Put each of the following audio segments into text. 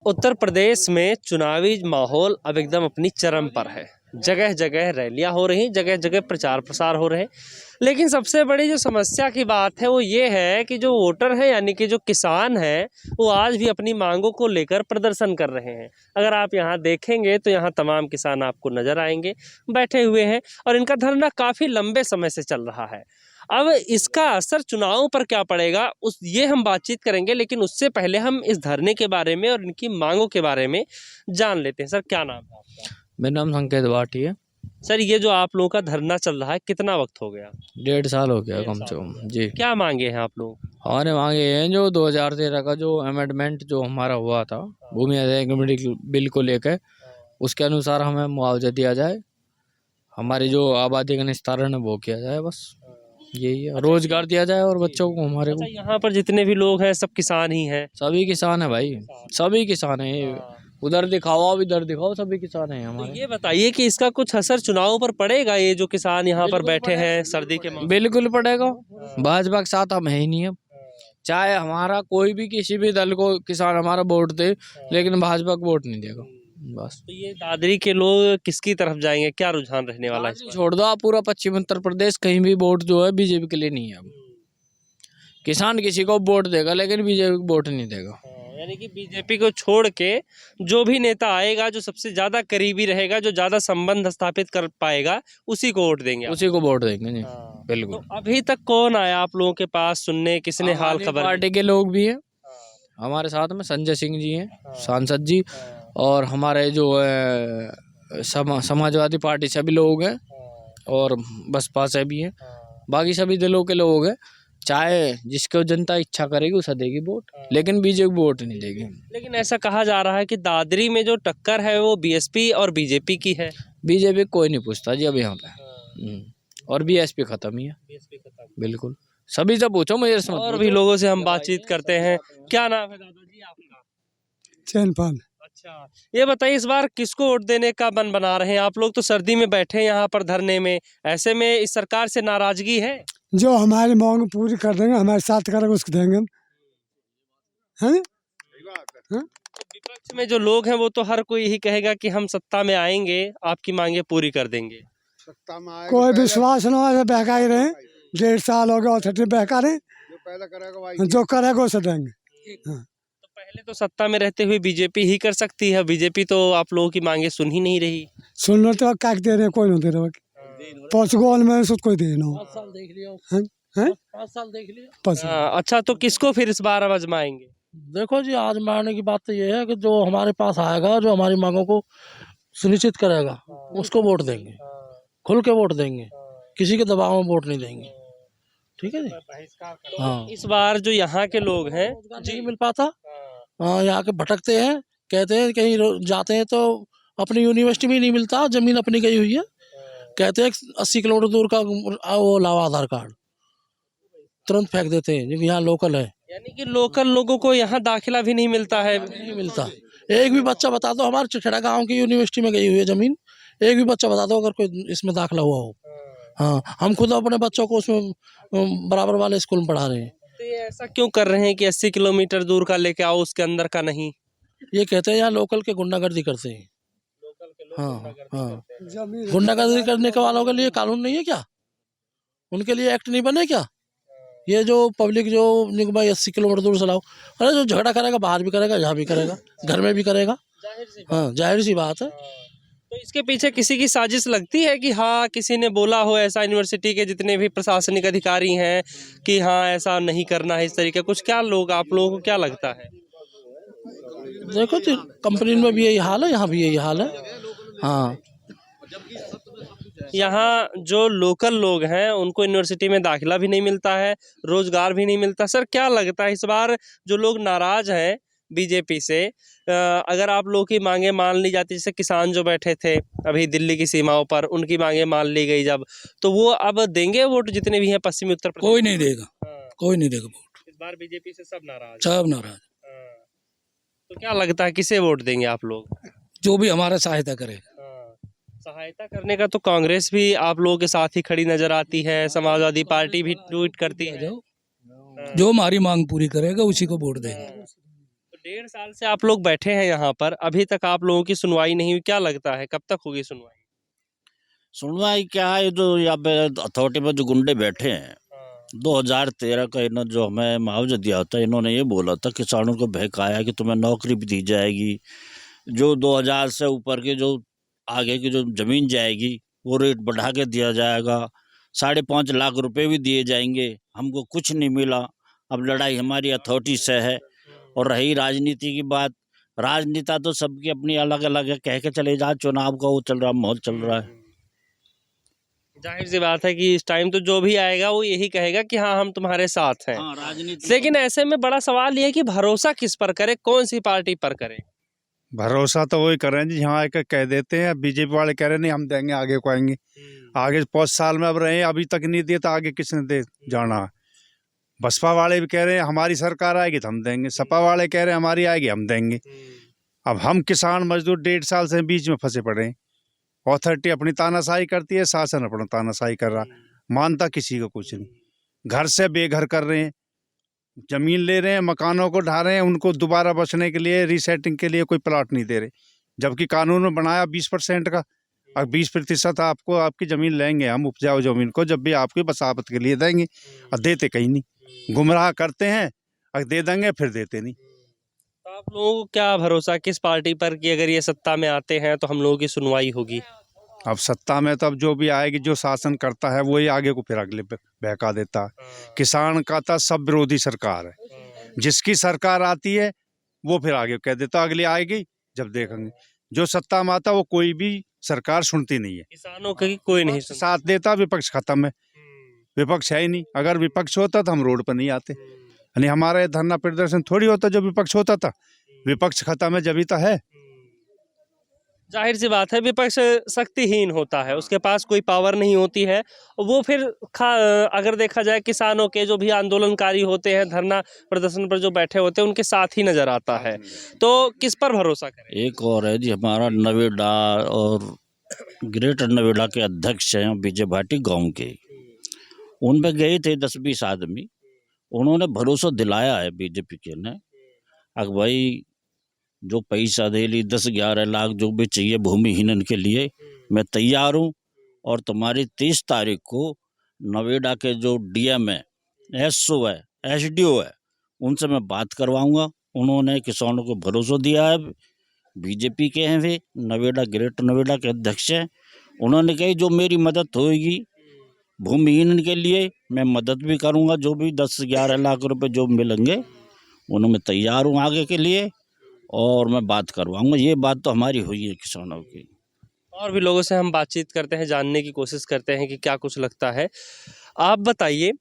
उत्तर प्रदेश में चुनावी माहौल अब एकदम अपनी चरम पर है। जगह जगह रैलियां हो रही, जगह जगह प्रचार प्रसार हो रहे। लेकिन सबसे बड़ी जो समस्या की बात है वो ये है कि जो वोटर है यानी कि जो किसान है वो आज भी अपनी मांगों को लेकर प्रदर्शन कर रहे हैं। अगर आप यहाँ देखेंगे तो यहाँ तमाम किसान आपको नजर आएंगे बैठे हुए हैं और इनका धरना काफ़ी लंबे समय से चल रहा है। अब इसका असर चुनावों पर क्या पड़ेगा ये हम बातचीत करेंगे, लेकिन उससे पहले हम इस धरने के बारे में और इनकी मांगों के बारे में जान लेते हैं। सर, क्या नाम है आपका? मेरा नाम संकेत भाटी है। सर, ये जो आप लोगों का धरना चल रहा है कितना वक्त हो गया? 1.5 साल हो गया कम से कम जी। क्या मांगे हैं आप लोग? हमारे मांगे हैं जो 2013 का जो अमेंडमेंट जो हमारा हुआ था भूमि अधिग्रहण बिल को लेकर, उसके अनुसार हमें मुआवजा दिया जाए, हमारी जो आबादी का निस्तारण है वो किया जाए, बस यही है। रोजगार दिया जाए और बच्चों को हमारे को। यहाँ पर जितने भी लोग हैं सब किसान ही हैं? सभी किसान है भाई, सभी किसान है। उधर दिखाओ अब इधर दिखाओ, सभी किसान है हमारे। तो ये बताइए कि इसका कुछ असर चुनावों पर पड़ेगा? ये जो किसान यहाँ पर बैठे हैं सर्दी के मौसम? बिल्कुल पड़ेगा। भाजपा के साथ हम है ही नहीं अब। चाहे हमारा कोई भी किसी भी दल को किसान हमारा वोट दे, लेकिन भाजपा को वोट नहीं देगा बस। तो ये दादरी के लोग किसकी तरफ जाएंगे? क्या रुझान रहने वाला है इस पर? छोड़ दो आप, पूरा पश्चिम उत्तर प्रदेश कहीं भी वोट जो है बीजेपी के लिए नहीं है। अब किसान किसी को वोट देगा लेकिन बीजेपी को वोट नहीं देगा। यानी कि बीजेपी को छोड़ के जो भी नेता आएगा, जो सबसे ज्यादा करीबी रहेगा, जो ज्यादा संबंध स्थापित कर पाएगा, उसी को वोट देंगे। उसी को वोट देंगे जी। बिल्कुल। तो अभी तक कौन आया आप लोगों के पास सुनने? किसने हाल खबर? पार्टी के लोग भी हैं हमारे साथ में, संजय सिंह जी हैं सांसद जी, और हमारे जो समाजवादी पार्टी से भी लोग हैं और बसपा से भी हैं, बाकी सभी दलों के लोग हैं। चाहे जिसको जनता इच्छा करेगी उसे देगी वोट, लेकिन बीजेपी वोट नहीं देगी। लेकिन ऐसा कहा जा रहा है कि दादरी में जो टक्कर है वो बीएसपी और बीजेपी की है। बीजेपी कोई नहीं पूछता जी अब यहाँ पे, और बीएसपी खत्म ही है। बिल्कुल, सभी से पूछो, मुझे और भी लोगों से हम बातचीत करते हैं। क्या नाम है दादाजी आपका? चैनपाल। अच्छा, ये बताइए इस बार किसको वोट देने का मन बना रहे हैं आप लोग? तो सर्दी में बैठे हैं यहाँ पर धरने में, ऐसे में इस सरकार से नाराजगी है? जो हमारी मांग पूरी कर देंगे, हमारे साथ करेंगे उसको देंगे हम। हैं? विपक्ष में जो लोग हैं वो तो हर कोई यही कहेगा कि हम सत्ता में आएंगे, आपकी मांगे पूरी कर देंगे। कोई विश्वास न हो, बहका ही रहे। 1.5 साल हो गया और छठी बहका रहे। जो करेगा उसे देंगे। तो पहले तो सत्ता में रहते हुए बीजेपी ही कर सकती है, बीजेपी तो आप लोगों की मांगे सुन ही नहीं रही। सुन लो तो क्या दे रहे, कोई नहीं दे रहा। 5 गोल में उसको कोई देना। 5 साल देख लिया। 5 साल देख लिया। अच्छा, तो किसको फिर इस बार आजमाएंगे? देखो जी, आजमाने की बात तो ये है कि जो हमारे पास आएगा, जो हमारी मांगों को सुनिश्चित करेगा, उसको वोट देंगे, खुल के वोट देंगे, किसी के दबाव में वोट नहीं देंगे। ठीक है जी। हाँ, इस बार जो यहाँ के लोग हैं नहीं मिल पाता, यहाँ के भटकते हैं, कहते हैं कहीं जाते हैं तो अपनी यूनिवर्सिटी में नहीं मिलता, जमीन अपनी गई हुई है, कहते हैं 80 किलोमीटर दूर का वो लावा आधार कार्ड, तुरंत फेंक देते हैं क्योंकि यहाँ लोकल है। यानी कि लोकल लोगों को यहाँ दाखिला भी नहीं मिलता है? नहीं मिलता। एक भी बच्चा बता दो, हमारे चिखड़ा गांव की यूनिवर्सिटी में गई हुई है जमीन, एक भी बच्चा बता दो अगर कोई इसमें दाखिला हुआ हो। हाँ, हम खुद अपने बच्चों को उसमें बराबर वाले स्कूल में पढ़ा रहे हैं। तो ये ऐसा क्यों कर रहे हैं कि 80 किलोमीटर दूर का लेके आओ, उसके अंदर का नहीं? ये कहते हैं यहाँ लोकल के गुंडागर्दी करते हैं। हाँ हाँ, गुंडागर्दी करने के वालों के लिए कानून नहीं है क्या? उनके लिए एक्ट नहीं बने क्या? ये जो पब्लिक जो भाई 80 किलोमीटर दूर से लाओ, अरे जो झगड़ा करेगा बाहर भी करेगा, यहाँ भी करेगा, घर में भी करेगा। हाँ, जाहिर सी बात है। तो इसके पीछे किसी की साजिश लगती है कि हाँ किसी ने बोला हो ऐसा, यूनिवर्सिटी के जितने भी प्रशासनिक अधिकारी हैं कि हाँ ऐसा नहीं करना है, इस तरीके कुछ? क्या लोग आप लोगों को क्या लगता है? देखो तो कंपनी में भी यही हाल है, यहाँ भी यही हाल है। हाँ, यहाँ जो लोकल लोग हैं उनको यूनिवर्सिटी में दाखिला भी नहीं मिलता है, रोजगार भी नहीं मिलता। सर, क्या लगता है इस बार जो लोग नाराज हैं बीजेपी से, अगर आप लोगों की मांगे मान ली जाती, जैसे किसान जो बैठे थे अभी दिल्ली की सीमाओं पर, उनकी मांगे मान ली गई जब, तो वो अब देंगे वोट जितने भी हैं पश्चिमी उत्तर प्रदेश? कोई नहीं देगा। कोई नहीं देगा वोट। इस बार बीजेपी से सब नाराज? सब नाराज। तो क्या लगता है किसे वोट देंगे आप लोग? जो भी हमारा सहायता करे। सहायता करने का तो कांग्रेस भी आप लोगों के साथ ही खड़ी नजर आती है, समाजवादी पार्टी भी ट्वीट करती है। जो हमारी मांग पूरी करेगा उसी को वोट देंगे। 1.5 साल से आप लोग बैठे हैं यहाँ पर, अभी तक आप लोगों की सुनवाई नहीं हुई, क्या लगता है कब तक होगी सुनवाई? सुनवाई क्या है, ये तो यहाँ पे अथॉरिटी में जो गुंडे बैठे हैं, 2013 का इन्होंने जो हमें मुआवजा दिया था, इन्होंने ये बोला था किसानों को बहकाया कि तुम्हें नौकरी भी दी जाएगी, जो 2000 से ऊपर के जो आगे की जो जमीन जाएगी वो रेट बढ़ा के दिया जाएगा, 5.5 लाख रुपए भी दिए जाएंगे। हमको कुछ नहीं मिला। अब लड़ाई हमारी अथॉरिटी से है। और रही राजनीति की बात, राजनेता तो सबकी अपनी अलग अलग है, कह के चले जा, चुनाव का वो चल रहा, माहौल चल रहा है। जाहिर सी बात है कि इस टाइम तो जो भी आएगा वो यही कहेगा कि हाँ हम तुम्हारे साथ हैं। हाँ, राजनीति। लेकिन ऐसे में बड़ा सवाल ये है कि भरोसा किस पर करे, कौन सी पार्टी पर करे? भरोसा तो वही कर रहे हैं जी, यहाँ आके कह देते हैं। बीजेपी वाले कह रहे नहीं हम देंगे, आगे को आएंगे। आगे 5 साल में अब रहे, अभी तक नहीं दिए तो आगे किसने दे जाना है। बसपा वाले भी कह रहे हैं हमारी सरकार आएगी तो हम देंगे, सपा वाले कह रहे हैं हमारी आएगी हम देंगे। अब हम किसान मजदूर 1.5 साल से बीच में फंसे पड़े हैं। अथॉरिटी अपनी तानाशाही करती है, शासन अपना तानाशाही कर रहा, मानता किसी को कुछ नहीं। घर से बेघर कर रहे हैं, जमीन ले रहे हैं, मकानों को ढा रहे हैं, उनको दोबारा बचने के लिए रीसेटिंग के लिए कोई प्लाट नहीं दे रहे। जबकि कानून में बनाया 20% का, अब 20% आपको आपकी ज़मीन लेंगे हम, उपजाऊ ज़मीन को जब भी आपकी बसावत के लिए देंगे, और देते कहीं नहीं, गुमराह करते हैं और दे देंगे फिर देते नहीं। तो आप लोगों को क्या भरोसा किस पार्टी पर कि अगर ये सत्ता में आते हैं तो हम लोगों की सुनवाई होगी? अब सत्ता में तो अब जो भी आएगी, जो शासन करता है वही आगे को फिर अगले पे बहका देता है। किसान का तो सब विरोधी सरकार है, जिसकी सरकार आती है वो फिर आगे कह देता अगली आएगी जब देखेंगे। जो सत्ता में आता वो कोई भी सरकार सुनती नहीं है, किसानों की कोई नहीं सुनता। साथ देता। विपक्ष खत्म है, विपक्ष है ही नहीं। अगर विपक्ष होता तो हम रोड पर नहीं आते, यानी हमारा धरना प्रदर्शन थोड़ी होता जो विपक्ष होता था। विपक्ष खत्म है जब ही तो है। जाहिर सी बात है विपक्ष शक्तिहीन होता है, उसके पास कोई पावर नहीं होती है। वो फिर अगर देखा जाए किसानों के जो भी आंदोलनकारी होते हैं, धरना प्रदर्शन पर जो बैठे होते हैं, उनके साथ ही नजर आता है। तो किस पर भरोसा करें? एक और है जी, हमारा नवेड़ा और ग्रेटर नवेड़ा के अध्यक्ष हैं विजय भाटी गांव के, उन पे गए थे 10-20 आदमी, उन्होंने भरोसा दिलाया है बीजेपी के ने, अगर भाई जो पैसा दे ली 10-11 लाख जो भी चाहिए भूमिहीनन के लिए मैं तैयार हूँ। और तुम्हारी 30 तारीख को नवेड़ा के जो डीएम है, एसओ है, एसडीओ है, उनसे मैं बात करवाऊंगा। उन्होंने किसानों को भरोसा दिया है, बीजेपी के हैं वे, नवेड़ा ग्रेटर नवेड़ा के अध्यक्ष हैं। उन्होंने कही जो मेरी मदद होगी भूमिहीन के लिए मैं मदद भी करूंगा, जो भी 10-11 लाख रुपए जो मिलेंगे उन्हें मैं तैयार हूँ आगे के लिए, और मैं बात करवाऊंगा। ये बात तो हमारी हुई है किसानों की। और भी लोगों से हम बातचीत करते हैं, जानने की कोशिश करते हैं कि क्या कुछ लगता है। आप बताइए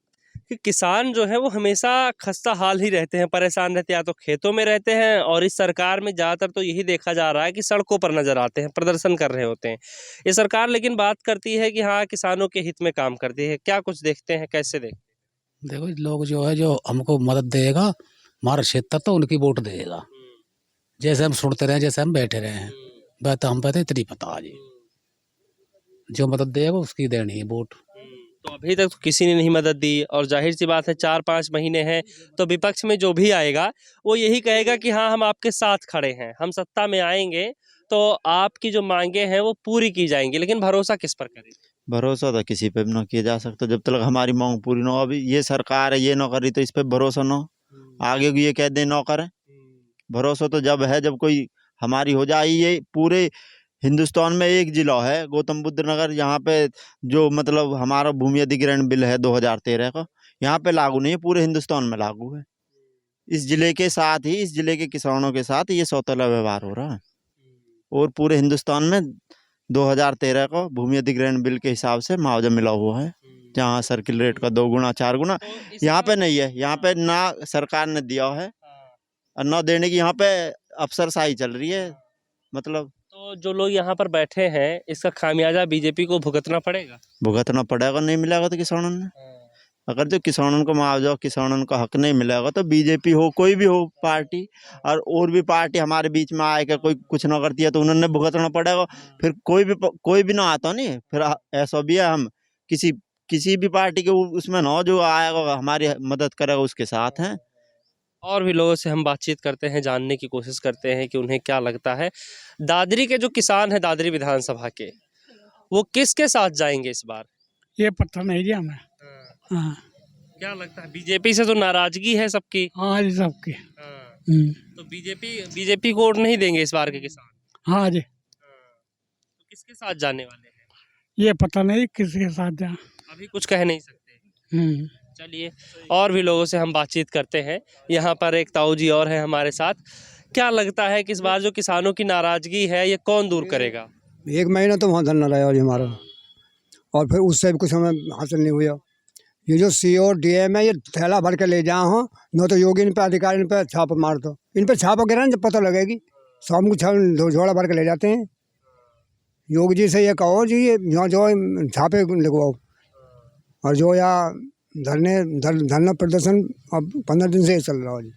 कि किसान जो है वो हमेशा खस्ता हाल ही रहते हैं, परेशान रहते हैं, या तो खेतों में रहते हैं, और इस सरकार में ज़्यादातर तो यही देखा जा रहा है कि सड़कों पर नज़र आते हैं, प्रदर्शन कर रहे होते हैं। ये सरकार लेकिन बात करती है कि हाँ किसानों के हित में काम करती है। क्या कुछ देखते हैं, कैसे देखते हैं? देखो लोग जो है जो हमको मदद देगा, हमारा क्षेत्र तो उनकी वोट देगा। जैसे हम सुनते रहे, जैसे हम बैठे रहे हैं, वह तो हम पता इतनी पता आज जो मदद देगा उसकी देनी है वोट। तो अभी तक तो किसी ने नहीं मदद दी, और जाहिर सी बात है 4-5 महीने हैं, तो विपक्ष में जो भी आएगा वो यही कहेगा कि हाँ हम आपके साथ खड़े हैं, हम सत्ता में आएंगे तो आपकी जो मांगे हैं वो पूरी की जाएंगी। लेकिन भरोसा किस पर करें? भरोसा तो किसी पे भी ना किया जा सकता जब तक हमारी मांग पूरी ना हो। अभी ये सरकार है, ये ना करी तो इस पे भरोसा ना हो, आगे को ये कह दे ना करें। भरोसा तो जब है जब कोई हमारी हो जाए। ये पूरे हिंदुस्तान में एक जिला है गौतम बुद्ध नगर, यहाँ पे जो मतलब हमारा भूमि अधिग्रहण बिल है 2013 का, यहाँ पे लागू नहीं है, पूरे हिंदुस्तान में लागू है। इस जिले के साथ ही, इस जिले के किसानों के साथ ये सौतेला व्यवहार हो रहा है, और पूरे हिंदुस्तान में 2013 का भूमि अधिग्रहण बिल के हिसाब से मुआवजा मिला हुआ है, जहाँ सर्किल रेट का 2 गुना 4 गुना यहाँ पे नहीं है। यहाँ पे ना सरकार ने दिया है और न देने की यहाँ पे अफसरशाही चल रही है। मतलब तो जो लोग यहाँ पर बैठे हैं, इसका खामियाजा बीजेपी को भुगतना पड़ेगा। भुगतना पड़ेगा, नहीं मिलेगा तो किसानों ने। अगर जो किसानों को मुआवजा, किसानों को हक नहीं मिलेगा तो बीजेपी हो, कोई भी हो पार्टी, और भी पार्टी हमारे बीच में आएगा कोई कुछ ना करती है तो उन्होंने भुगतना पड़ेगा। फिर कोई भी ना आता नहीं, फिर ऐसा भी है हम किसी भी पार्टी के उसमें ना हो, जो आएगा हमारी मदद करेगा उसके साथ हैं। और भी लोगों से हम बातचीत करते हैं, जानने की कोशिश करते हैं कि उन्हें क्या लगता है। दादरी के जो किसान हैं, दादरी विधानसभा के, वो किसके साथ जाएंगे इस बार? ये पता नहीं जी हमें। हाँ क्या लगता है? बीजेपी से तो नाराजगी है सबकी। हाँ जी सबके। तो बीजेपी को वोट नहीं देंगे इस बार के किसान? हाँ जी तो किसके साथ जाने वाले हैं? ये पता नहीं किसके साथ जा। अभी कुछ कह नहीं सकते। चलिए और भी लोगों से हम बातचीत करते हैं। यहाँ पर एक ताऊ जी और है हमारे साथ। क्या लगता है कि इस बार जो किसानों की नाराजगी है, ये कौन दूर करेगा? 1 महीना तो वहाँ धरना रहा जी हमारा, और फिर उससे भी कुछ हमें हासिल नहीं हुआ। ये जो CO DM है, ये थैला भर के ले जाओ हो, न तो योगी इन पे अधिकारी इन पे छाप मार दो। इन पे छापा गिरा जब पता लगेगी। शाम को झोला भर के ले जाते हैं। योगी जी से ये कहो जी, ये यहाँ जो छापे लगवाओ, और जो यहाँ धरना प्रदर्शन अब 15 दिन से ही चल रहा है जी,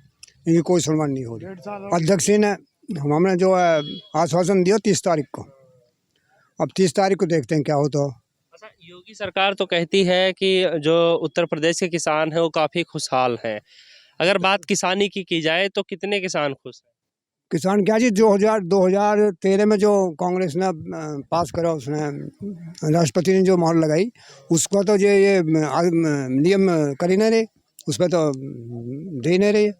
इनकी कोई सुनवाई नहीं हो रही। अध्यक्ष ने हमने जो है आश्वासन दिया 30 तारीख को, अब 30 तारीख को देखते हैं क्या होता है। अच्छा, योगी सरकार तो कहती है कि जो उत्तर प्रदेश के किसान हैं वो काफ़ी खुशहाल हैं। अगर बात किसानी की जाए तो कितने किसान खुश हैं? किसान क्या जी, 2013 में जो कांग्रेस ने पास करा, उसने राष्ट्रपति ने जो मोहर लगाई, उसको तो ये नियम कर ही नहीं रहे, उस पर तो दे नहीं रहे,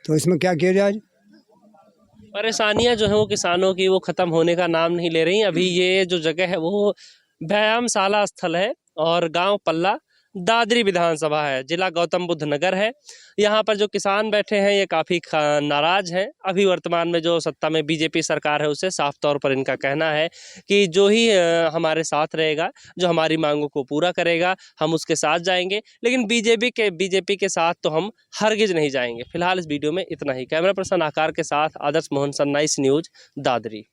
तो इसमें क्या किया जाए? परेशानियां जो है वो किसानों की, वो ख़त्म होने का नाम नहीं ले रही। अभी ये जो जगह है वो व्यायामशाला स्थल है और गांव पल्ला दादरी विधानसभा है, जिला गौतम बुद्ध नगर है। यहाँ पर जो किसान बैठे हैं ये काफ़ी नाराज हैं। अभी वर्तमान में जो सत्ता में बीजेपी सरकार है, उससे साफ तौर पर इनका कहना है कि जो ही हमारे साथ रहेगा, जो हमारी मांगों को पूरा करेगा, हम उसके साथ जाएंगे। लेकिन बीजेपी के साथ तो हम हरगिज नहीं जाएंगे। फिलहाल इस वीडियो में इतना ही। कैमरा पर्सन आकार के साथ आदर्श मोहन, सनराइज न्यूज़, दादरी।